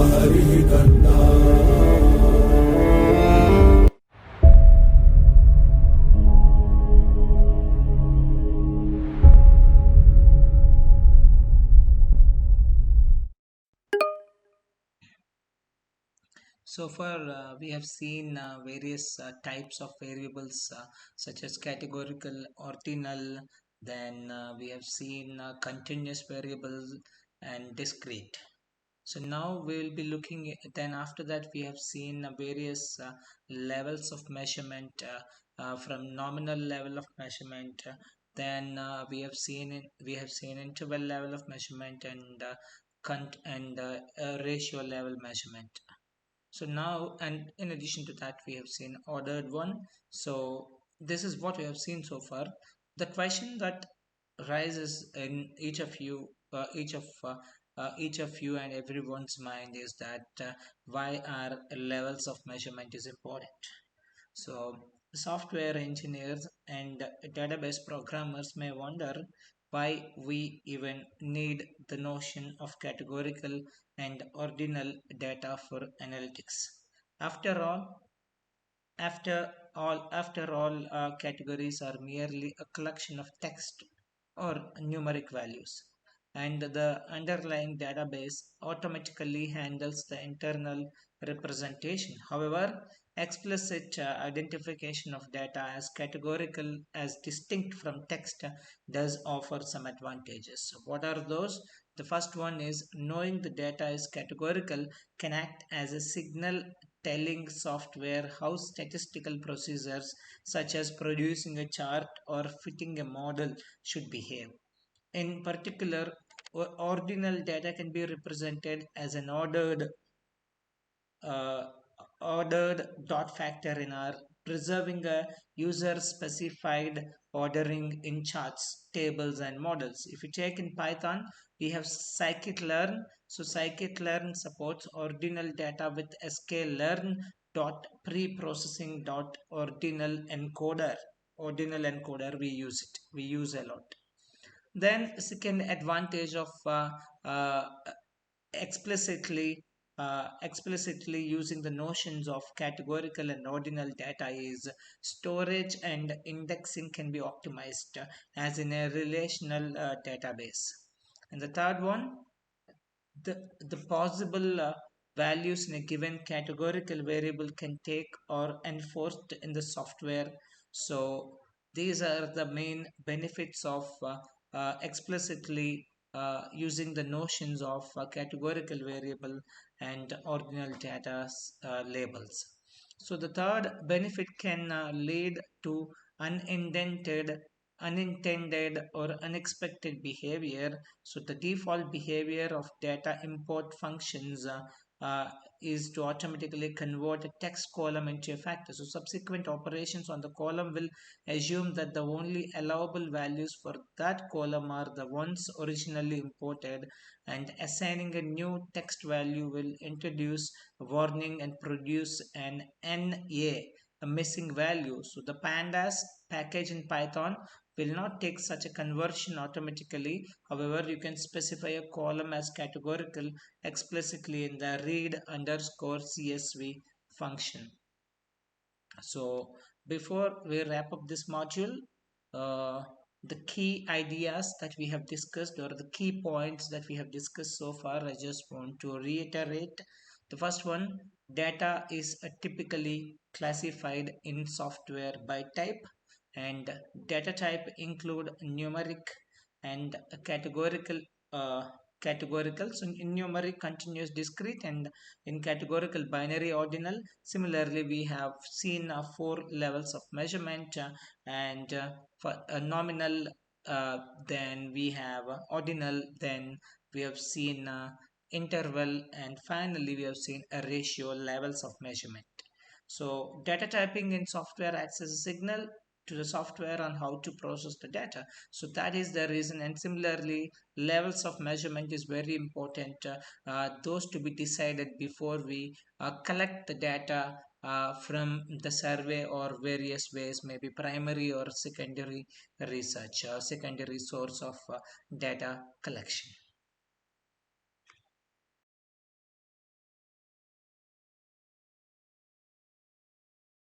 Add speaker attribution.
Speaker 1: हरिः कन्ना।
Speaker 2: So far, we have seen various types of variables such as categorical, ordinal, then we have seen continuous variables and discrete. So now we will be looking at, then after that we have seen various levels of measurement from nominal level of measurement, then we have seen interval level of measurement and ratio level measurement. So now, and in addition to that, we have seen ordered one. So this is what we have seen so far. The question that rises in each of you and everyone's mind is that why are levels of measurement is important? So, software engineers and database programmers may wonder why we even need the notion of categorical and ordinal data for analytics. After all, categories are merely a collection of text or numeric values, and the underlying database automatically handles the internal representation. However, explicit identification of data as categorical as distinct from text does offer some advantages. So what are those? The first one is knowing the data is categorical can act as a signal telling software how statistical procedures such as producing a chart or fitting a model should behave. In particular, ordinal data can be represented as an uh, ordered dot factor in R, preserving a user specified ordering in charts, tables, and models. If you take in Python, we have scikit-learn. So scikit-learn supports ordinal data with sklearn dot pre-processing dot ordinal encoder. We use it, we use a lot. Then second advantage of uh, explicitly explicitly using the notions of categorical and ordinal data is storage and indexing can be optimized as in a relational database. And the third one, the possible values in a given categorical variable can take or enforced in the software. So these are the main benefits of explicitly using the notions of categorical variable and ordinal data labels. So the third benefit can lead to unintended unintended or unexpected behavior. So the default behavior of data import functions uh, is to automatically convert a text column into a factor. So subsequent operations on the column will assume that the only allowable values for that column are the ones originally imported, and assigning a new text value will introduce a warning and produce an NA, a missing value. So the pandas package in Python will not take such a conversion automatically. However, you can specify a column as categorical explicitly in the read underscore CSV function. So before we wrap up this module, uh, the key ideas that we have discussed or the key points that we have discussed so far, I just want to reiterate. The first one, data is typically classified in software by type, and data type include numeric and categorical uh, categorical. So in numeric, continuous, discrete, and in categorical, binary, ordinal. Similarly, we have seen four levels of measurement, and for nominal, then we have ordinal, then we have seen interval, and finally we have seen a ratio levels of measurement. So data typing in software acts as a signal to the software on how to process the data. So that is the reason. And similarly, levels of measurement is very important. Those to be decided before we collect the data from the survey or various ways, maybe primary or secondary research, secondary source of data collection.